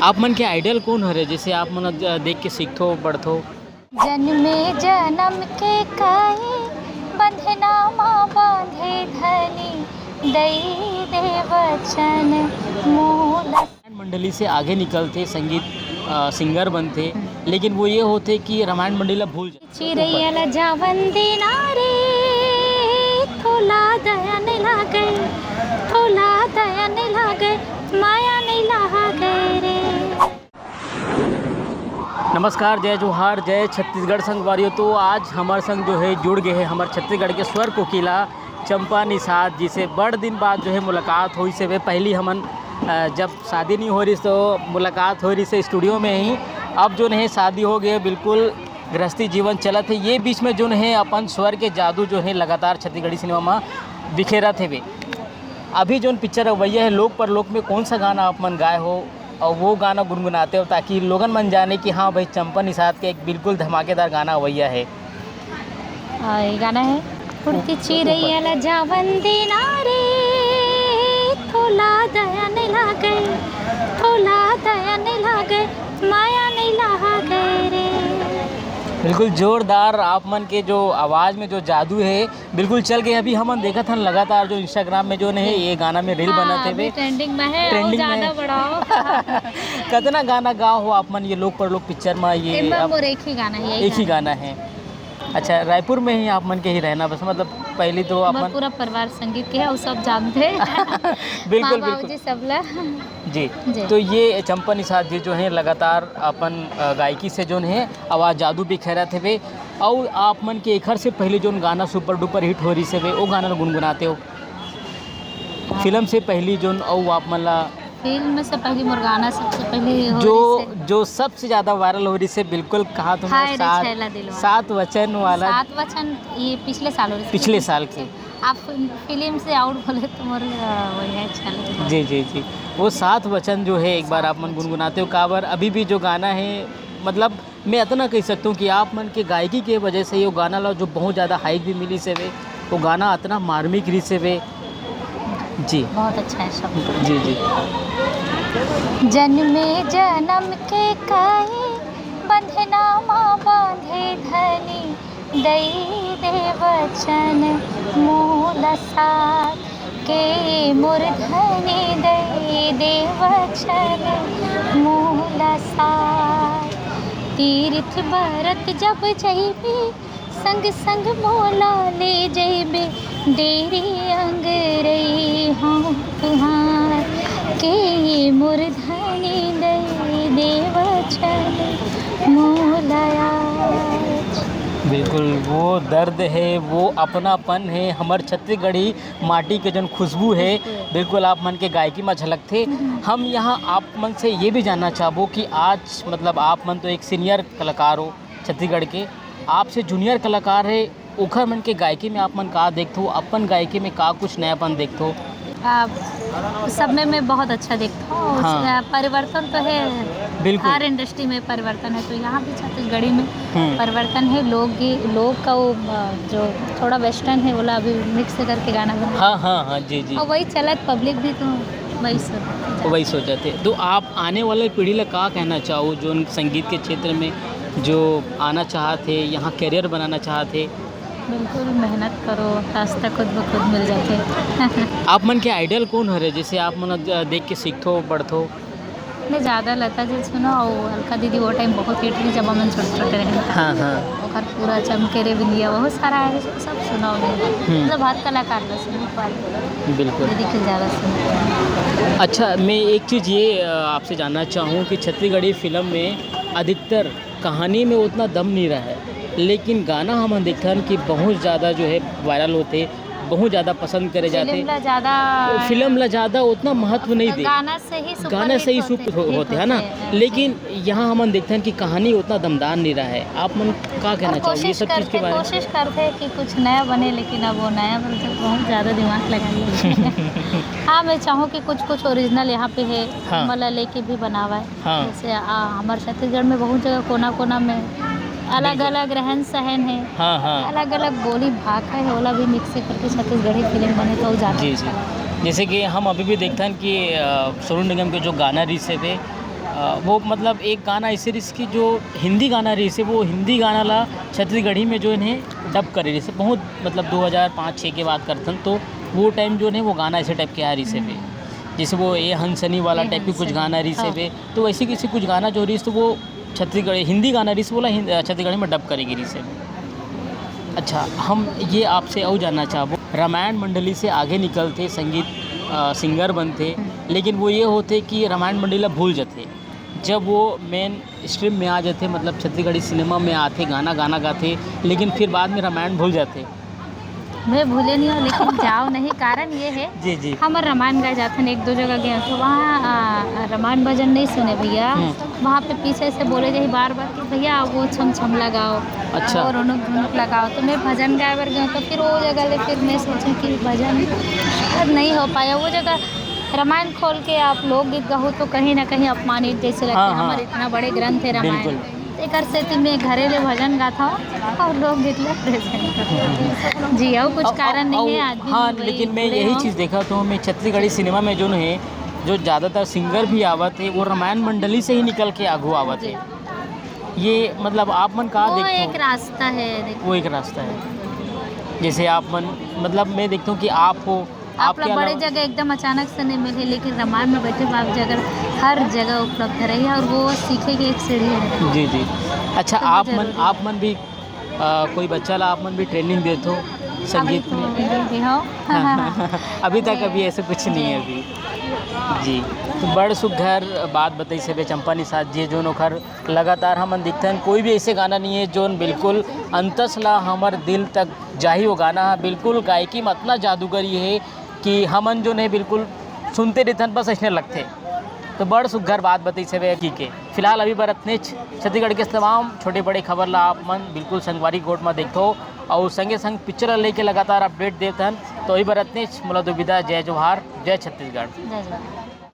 आप मन के आइडल कौन हरे जैसे आप मन देख के सीखथो पढ़थो? जन्मे जन्म के काई बंधना माँ बांधे धनी दई दे वचन मूल। मंडली से आगे निकलते संगीत सिंगर बनते, लेकिन वो ये होते कि रामायण मंडली ला भूल जाते। चिरैया जावन देना रे थोला दया नहीं लागे, थोला दया नहीं लागे, माया नहीं लागे रे। नमस्कार, जय जोहार, जय छत्तीसगढ़ संग वारियो। तो आज हमारे संग जो है जुड़ गए हैं हमारे छत्तीसगढ़ के स्वर कोकिला चंपा निषाद जी से। बड़ दिन बाद जो है मुलाकात हुई से वे पहली हमन जब शादी नहीं हो रही तो मुलाकात हो रही से स्टूडियो में ही। अब जो है शादी हो गई, बिल्कुल गृहस्थी जीवन चलत है। ये बीच में जो है अपन स्वर के जादू जो है लगातार छत्तीसगढ़ी सिनेमा में बिखेरा थे वे। अभी जो पिक्चर रवैया है लोक परलोक में कौन सा गाना आप मन गाए हो और वो गाना गुनगुनाते हो ताकि लोगन मन जाने कि हाँ भाई चंपा निषाद के एक बिल्कुल धमाकेदार गाना रवैया है। ये गाना है उड़ती चिरैया ला जावन देना रे थोला दया नहीं लागे, थोला दया नहीं लागे, माया नहीं लागे रे। बिल्कुल जोरदार आप मन के जो आवाज़ में जो जादू है बिल्कुल चल गए। अभी हम देखा था लगातार जो इंस्टाग्राम में जो है ये गाना में रील बनाते हुए ट्रेंडिंग में है, ट्रेंडिंग ज़्यादा में बढ़ाओ। कितना गाना गाओ हो आप मन ये लोक परलोक पिक्चर में? ये एक ही गाना है, एक ही गाना है। अच्छा, रायपुर में ही आप मन के ही रहना बस, मतलब पहले तो आप मन पूरा परिवार संगीत के है वो सब जानते हैं। बिल्कुल माँ बिल्कुल जी सब ला जी। जी। तो ये चंपा निषाद जी जो हैं लगातार अपन गायकी से जो है आवाज़ जादू बिखेरा थे वे। और आप मन के एक से पहले जो गाना सुपर डुपर हिट हो रही से वे वो गाना गुनगुनाते हो फिल्म से पहली जो और आप मन ला फिल्म से पहले मुर्गाना सबसे पहले हो जो सबसे ज़्यादा वायरल हो रही से बिल्कुल कहा तुमने सात वचन वाला। सात वचन ये पिछले साल हो रही, पिछले साल के आप फिल्म से आउट बोले तो मोर वही अच्छा लगा। जी जी जी, वो सात वचन जो है एक बार आप मन गुनगुनाते हो काबर अभी भी जो गाना है, मतलब मैं इतना कह सकता हूँ कि आप मन के गायकी के वजह से ये गाना ला जो बहुत ज़्यादा हाइक भी मिली से वे वो गाना इतना मार्मिक री से वे जी बहुत अच्छा है सब। जी जी। जन्मे जन्म के काई बंधना माँ बांधे धनी दई दे वचन मूल साथ के मूर्धनि दई दे वचन मूल साथ। तीर्थ भरत जब जइबे संग संग मोला ले जइबे डेरी अंगरई हाँ तुहार के मूर्धनि दई दे वचन मूलया। बिल्कुल वो दर्द है, वो अपनापन है, हमार छत्तीसगढ़ी माटी के जन खुशबू है, बिल्कुल आप मन के गायकी में झलकते। हम यहाँ आप मन से ये भी जानना चाहबो कि आज मतलब आप मन तो एक सीनियर कलाकार हो छत्तीसगढ़ के, आपसे जूनियर कलाकार है ओखर मन के गायकी में आप मन का देखते हो, अपन गायकी में का कुछ नयापन देखते हो? सब में मैं बहुत अच्छा देखता हूँ। हाँ। परिवर्तन तो है, बिल्कुल हर इंडस्ट्री में परिवर्तन है, तो यहाँ भी छत्तीसगढ़ी में परिवर्तन है। लोग का वो जो थोड़ा वेस्टर्न है बोला अभी मिक्स करके गाना बना। हाँ हाँ हाँ जी जी, और वही चलत पब्लिक भी तो वही सोचते। तो आप आने वाले पीढ़ी ला का कहना चाहो जो संगीत के क्षेत्र में जो आना चाहते, यहाँ करियर बनाना चाहते? बिल्कुल मेहनत करो, रास्ता खुद ब खुद मिल जाते। आप मन के आइडल कौन हरे जैसे आप मन देख के सीखथो पढ़थो? मैं ज़्यादा लता जी सुना और अलका दीदी वो टाइम बहुत हिट हुई जब हम छोटे छोटे रहे। हाँ हाँ, और पूरा चमके रे बिंदिया बहुत सारा है सब सुना मतलब हर कलाकार का सुना बिल्कुल दीदी के ज़्यादा सुना। अच्छा, मैं एक चीज़ ये आपसे जानना चाहूँ कि छत्तीसगढ़ी फिल्म में अधिकतर कहानी में उतना दम नहीं रहा है, लेकिन गाना हम देखते हैं कि बहुत ज़्यादा जो है वायरल होते, बहुत ज़्यादा पसंद करे जाते। फिल्म ला ज़्यादा उतना महत्व नहीं दे, गाना से ही सुपर होते है ना, लेकिन यहाँ हम देखते हैं कि कहानी उतना दमदार नहीं रहा है। आप मन क्या कहना चाहोगे ये सब चीज़ के बारे में? कोशिश करते हैं कि कुछ नया बने, लेकिन अब वो नया बन बहुत ज़्यादा दिमाग लगाइए। हाँ, मैं चाहूँ कि कुछ ओरिजिनल यहाँ पे है, हाँ। मतलब लेके भी बनावा है। हाँ। जैसे हमारे छत्तीसगढ़ में बहुत जगह कोना कोना में अलग अलग रहन सहन है। हाँ हाँ, अलग अलग बोली भाषा है, ओला भी मिक्स करके छत्तीसगढ़ी फिल्म बने तो ज़्यादा जी जी। जैसे कि हम अभी भी देखते हैं कि सोनू निगम के जो गाना रिसे पे वो मतलब एक गाना ऐसे रिस की जो हिंदी गाना रही से वो हिंदी गाना ला छत्तीसगढ़ी में जो इन्हें डब करे रही से बहुत मतलब 2005-6 के बाद करथन तो वो टाइम जो है वो गाना ऐसे टाइप के आ रही से पे जैसे वो ये हंसनी वाला ये टाइप की कुछ हंसनी, गाना रही से हाँ। पे तो वैसे किसी कुछ गाना जो रही तो वो छत्तीसगढ़ी हिंदी गाना रही से बोला छत्तीसगढ़ी में डब करेगी रही से। अच्छा हम ये आपसे और जानना चाहबो रामायण मंडली से आगे निकलते संगीत सिंगर बनते लेकिन वो ये होते कि रामायण मंडली भूल जाते जब वो मेन स्ट्रीम में आ जाते मतलब छत्तीसगढ़ी सिनेमा में आते गाना गाना गाते लेकिन फिर बाद में रामायण भूल जाते। मैं भूले नहीं हूँ लेकिन जाओ नहीं, कारण ये है जी जी हम रामायण गाए जाते हैं, 1-2 जगह गए तो वहाँ रामायण भजन नहीं सुने भैया। वहाँ पे पीछे से बोले जाए बार बार कि भैया वो छम छम लगाओ अच्छा। और रुनुक धुनुक लगाओ, तो मैं भजन गाए बर गई तो फिर वो जगह ले फिर मैं सोची कि भजन अब नहीं हो पाया वो जगह। रामायण खोल के आप लोकगीत गाओ तो कहीं ना कहीं अपमानित जैसे लगता है। हाँ, हाँ। हमारे इतना बड़े ग्रंथ है रामायण, बिल्कुल। एक से मैं घरेले भजन गाता हूँ और लोकगीत ले प्रेजेंट जी और कुछ कारण नहीं है आज भी हाँ वही लेकिन मैं जुड़े यही हों। चीज़ देखा तो मैं छत्तीसगढ़ी सिनेमा में जो है जो ज़्यादातर सिंगर भी आवत है वो रामायण मंडली से ही निकल के आगू आवत है। ये मतलब आप मन कहाँ वो देखते एक हो रास्ता है देखो। वो एक रास्ता है जैसे आप मन मतलब मैं देखता हूँ कि आप हो आप लोग आपके बड़े अलावा जगह एकदम अचानक से नहीं मिले लेकिन रामायण में बैठे आप जगह हर जगह उपलब्ध रही है और वो सीखे की एक सीढ़ी है। जी जी। अच्छा तो वो जरूरी है। आप मन भी कोई बच्चा ला आप मन भी ट्रेनिंग देते हो संगीत अभी में? तो भी हो अभी तक अभी ऐसे कुछ नहीं है अभी जी। तो बड़ सुघर बात बताई से चंपा निषाद जी जो ओखर लगातार हमन दिखतन कोई भी ऐसे गाना नहीं है जो बिल्कुल अंतस ला हमर दिल तक जाही वो गाना है बिल्कुल गायकी में इतना जादूगरी है कि हमन जो नहीं बिल्कुल सुनते रहतन बस ऐसे लगते। तो बड़ सुघर बात बताई से की के फिलहाल अभी बरतने छत्तीसगढ़ के तमाम छोटे बड़े खबर ला आप मन बिल्कुल संगवारी कोर्ट में देखो और संगे संग पिक्चर लेके लगातार अपडेट देते हैं। तो अभी बरतने मुला दुविधा जय जोहार जय छत्तीसगढ़। जय जय।